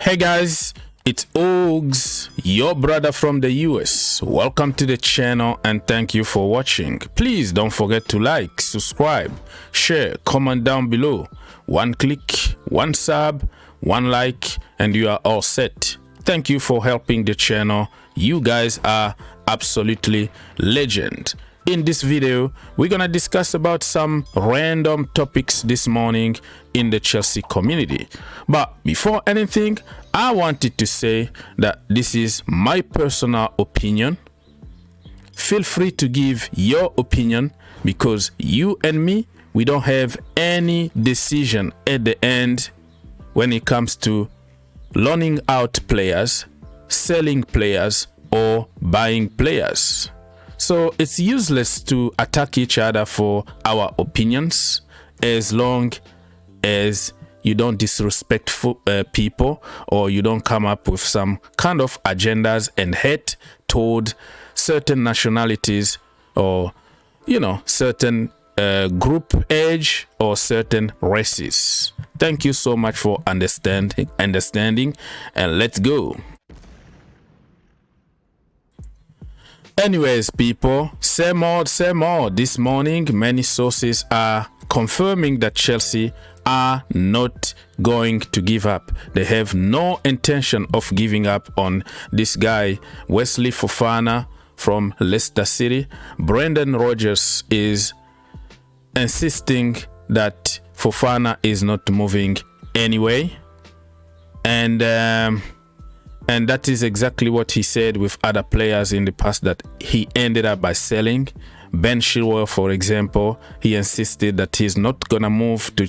Hey guys, it's Ogs, your brother from the US. Welcome to the channel and thank you for watching. Please don't forget to like, subscribe, share, comment down below. One click, one sub, one like, and you are all set. Thank you for helping the channel. You guys are absolutely legend. In this video, we're gonna discuss about some random topics this morning in the Chelsea community. But before anything, I wanted to say that this is my personal opinion. Feel free to give your opinion because you and me, we don't have any decision at the end when it comes to loaning out players, selling players, or buying players. So it's useless to attack each other for our opinions as long as you don't disrespect people or you don't come up with some kind of agendas and hate toward certain nationalities or, you know, certain group age or certain races. Thank you so much for understanding, and let's go. Anyways, people, same old. This morning, many sources are confirming that Chelsea are not going to give up. They have no intention of giving up on this guy, Wesly Fofana from Leicester City. Brendan Rodgers is insisting that Fofana is not moving anyway. And that is exactly what he said with other players in the past that he ended up by selling. Ben Chilwell, for example, he insisted that he's not going to move to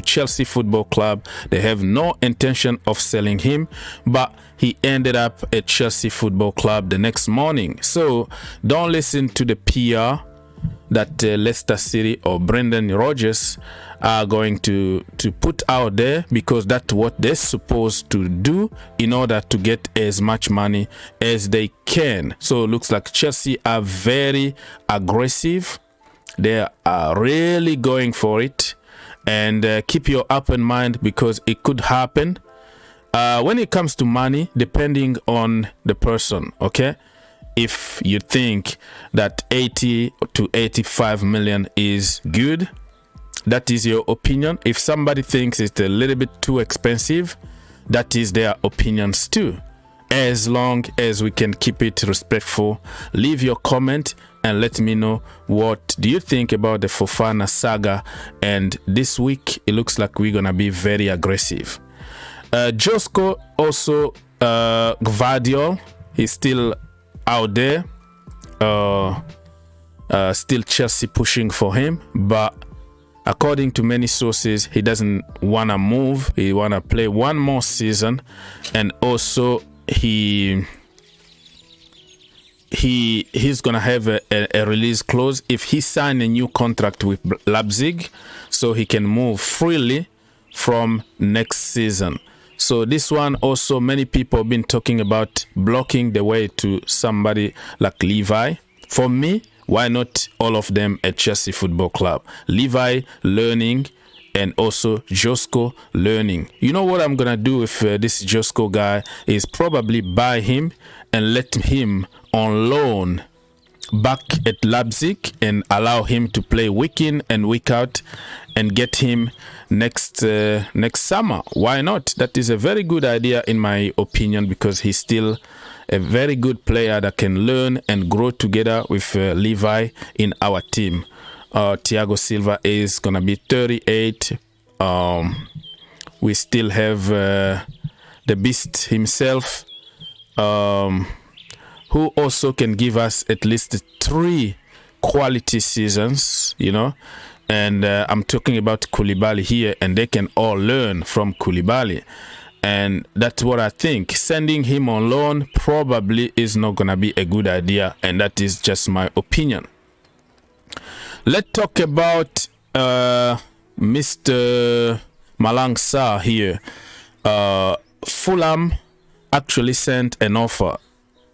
Chelsea Football Club. They have no intention of selling him, but he ended up at Chelsea Football Club the next morning. So don't listen to the PR that Leicester City or Brendan Rodgers are going to put out there, because that's what they're supposed to do in order to get as much money as they can. So it looks like Chelsea are very aggressive. They are really going for it, and keep your open mind because it could happen. When it comes to money, depending on the person, okay? If you think that 80 to 85 million is good, that is your opinion. If somebody thinks it's a little bit too expensive, that is their opinions too. As long as we can keep it respectful, leave your comment and let me know what do you think about the Fofana saga. And this week, it looks like we're gonna be very aggressive. Sesko also, Gvardiol, he's still out there, still Chelsea pushing for him, but according to many sources, he doesn't want to move. He want to play one more season, and also he's gonna have a release clause if he sign a new contract with Leipzig, so he can move freely from next season. So this one also, many people have been talking about blocking the way to somebody like Levi. For me, why not all of them at Chelsea Football Club? Levi learning and also Sesko learning. You know what I'm gonna do with this Sesko guy is probably buy him and let him on loan back at Leipzig and allow him to play week in and week out and get him next summer. Why not? That is a very good idea in my opinion, because he's still a very good player that can learn and grow together with Levi in our team. Thiago Silva is gonna be 38. We still have the beast himself, who also can give us at least 3 quality seasons, you know. And I'm talking about Koulibaly here, and they can all learn from Koulibaly. And that's what I think. Sending him on loan probably is not going to be a good idea, and that is just my opinion. Let's talk about Mr. Malang Sarr here. Fulham actually sent an offer.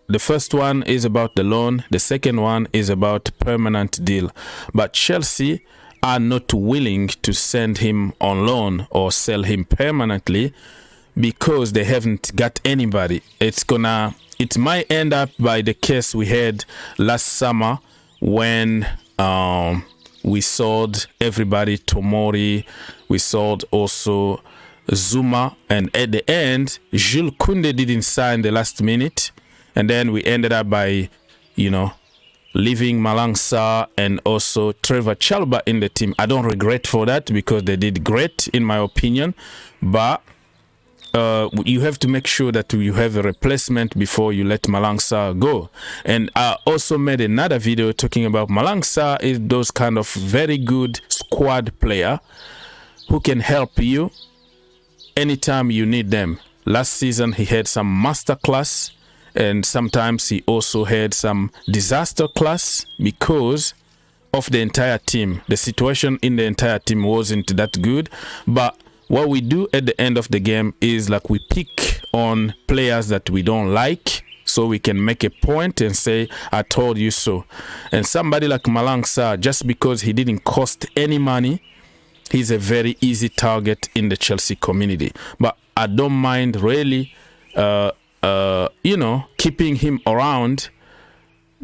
The first one is about the loan. The second one is about permanent deal. But Chelsea are not willing to send him on loan or sell him permanently because they haven't got anybody. It might end up by the case we had last summer when we sold everybody. Tomori, we sold also Zuma, and at the end Jules Koundé didn't sign the last minute, and then we ended up by leaving Malang Sarr and also Trevor Chalobah in the team. I don't regret for that because they did great in my opinion, but you have to make sure that you have a replacement before you let Malang Sarr go. And I also made another video talking about Malang Sarr is those kind of very good squad player who can help you anytime you need them. Last season he had some masterclass, and sometimes he also had some disaster class because of the entire team. The situation in the entire team wasn't that good, but what we do at the end of the game is like we pick on players that we don't like so we can make a point and say, I told you so. And somebody like Malang Sarr, just because he didn't cost any money, he's a very easy target in the Chelsea community. But I don't mind really, keeping him around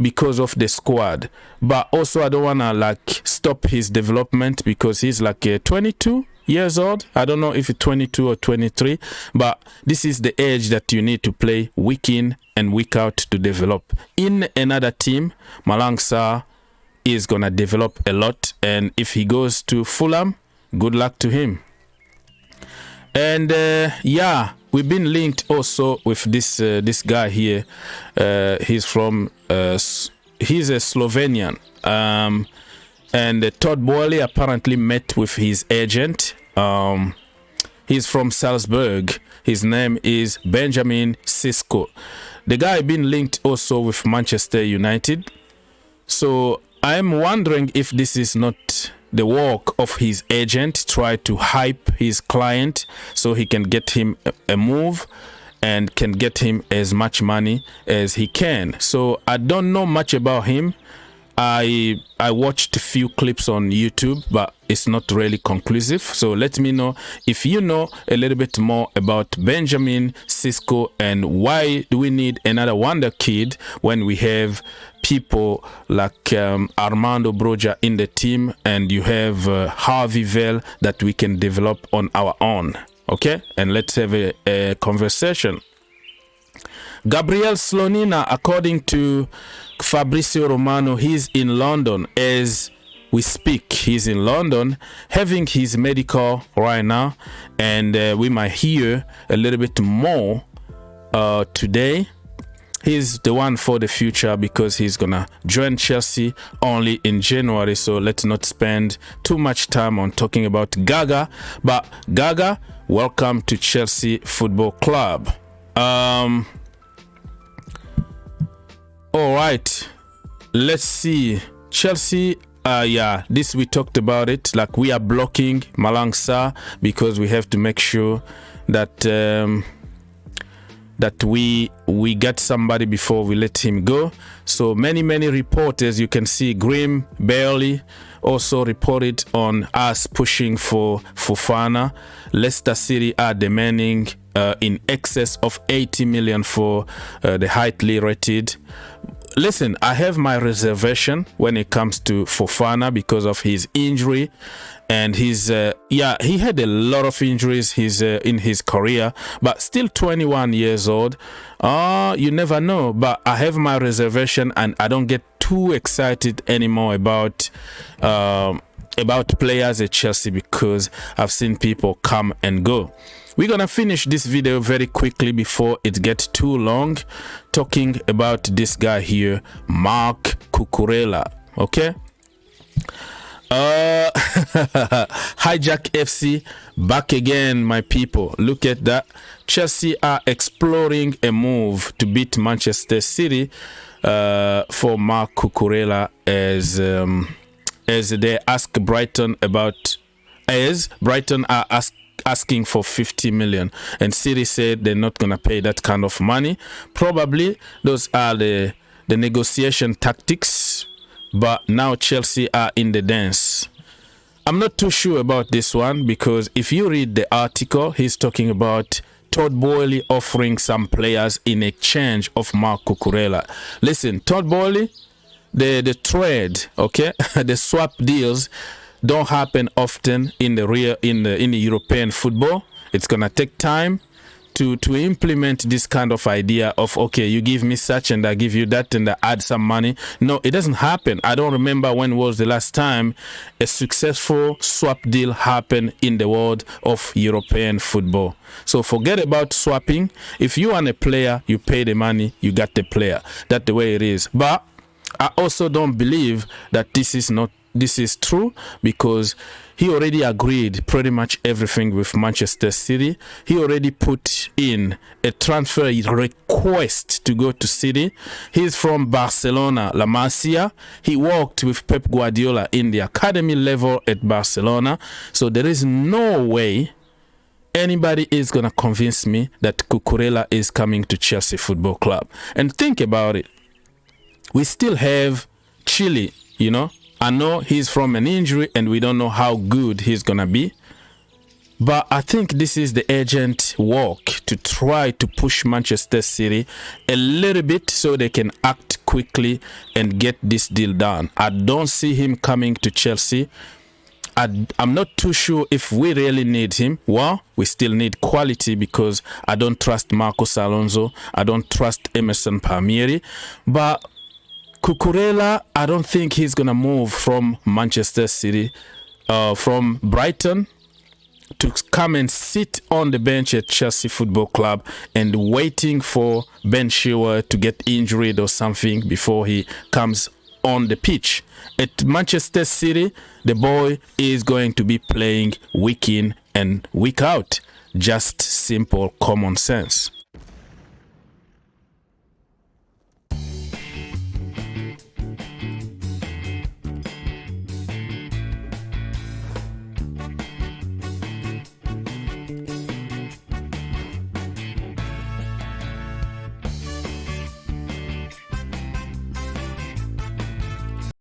because of the squad. But also I don't want to stop his development because he's 22 years old. I don't know if it's 22 or 23, but this is the age that you need to play week in and week out to develop. In another team, Malang Sarr is going to develop a lot, and if he goes to Fulham, good luck to him. And we've been linked also with this guy here. He's a Slovenian. And Todd Boehly apparently met with his agent. He's from Salzburg. His name is Benjamin Sesko. The guy been linked also with Manchester United. So I'm wondering if this is not the work of his agent, try to hype his client so he can get him a move and can get him as much money as he can. So I don't know much about him. I watched a few clips on YouTube, but it's not really conclusive. So let me know if you know a little bit more about Benjamin Sesko and why do we need another wonder kid when we have people like Armando Broja in the team, and you have Harvey Vale that we can develop on our own. Okay, and let's have a conversation. Gabriel Slonina, according to Fabrizio Romano, he's in London as we speak. He's in London having his medical right now, and we might hear a little bit more today. He's the one for the future because he's gonna join Chelsea only in January. So let's not spend too much time on talking about Gaga. But Gaga, welcome to Chelsea Football Club. All right, let's see. Chelsea, this we talked about it. Like we are blocking Malang Sarr because we have to make sure that that we get somebody before we let him go. So many reporters, you can see Graham Bailey also reported on us pushing for Fofana. Leicester City are demanding in excess of 80 million for the highly rated. Listen, I have my reservation when it comes to Fofana because of his injury, and his he had a lot of injuries in his career, but still 21 years old. You never know, but I have my reservation, and I don't get too excited anymore about players at Chelsea because I've seen people come and go. We're gonna finish this video very quickly before it gets too long, talking about this guy here, Marc Cucurella. Okay. Hijack FC back again, my people. Look at that. Chelsea are exploring a move to beat Manchester City for Marc Cucurella as they ask Brighton about, as Brighton are asking for 50 million, and City said they're not gonna pay that kind of money. Probably those are the negotiation tactics, but now Chelsea are in the dance. I'm not too sure about this one because if you read the article, he's talking about Todd Boehly offering some players in exchange of Marc Cucurella. Listen, Todd Boehly, the trade, okay, the swap deals don't happen often in the European football. It's gonna take time to implement this kind of idea of, okay, you give me such and I give you that and I add some money. No, it doesn't happen. I don't remember when was the last time a successful swap deal happened in the world of European football. So forget about swapping. If you want a player, you pay the money, you got the player. That's the way it is. But I also don't believe that this is true, because he already agreed pretty much everything with Manchester City. He already put in a transfer request to go to City. He's from Barcelona, La Masia. He worked with Pep Guardiola in the academy level at Barcelona. So there is no way anybody is going to convince me that Cucurella is coming to Chelsea Football Club. And think about it. We still have Chile, you know. I know he's from an injury and we don't know how good he's going to be. But I think this is the urgent work to try to push Manchester City a little bit so they can act quickly and get this deal done. I don't see him coming to Chelsea. I'm not too sure if we really need him. Well, we still need quality, because I don't trust Marcos Alonso. I don't trust Emerson Palmieri. But Cucurella, I don't think he's going to move from Manchester City, from Brighton, to come and sit on the bench at Chelsea Football Club and waiting for Ben Chilwell to get injured or something before he comes on the pitch. At Manchester City, the boy is going to be playing week in and week out. Just simple common sense.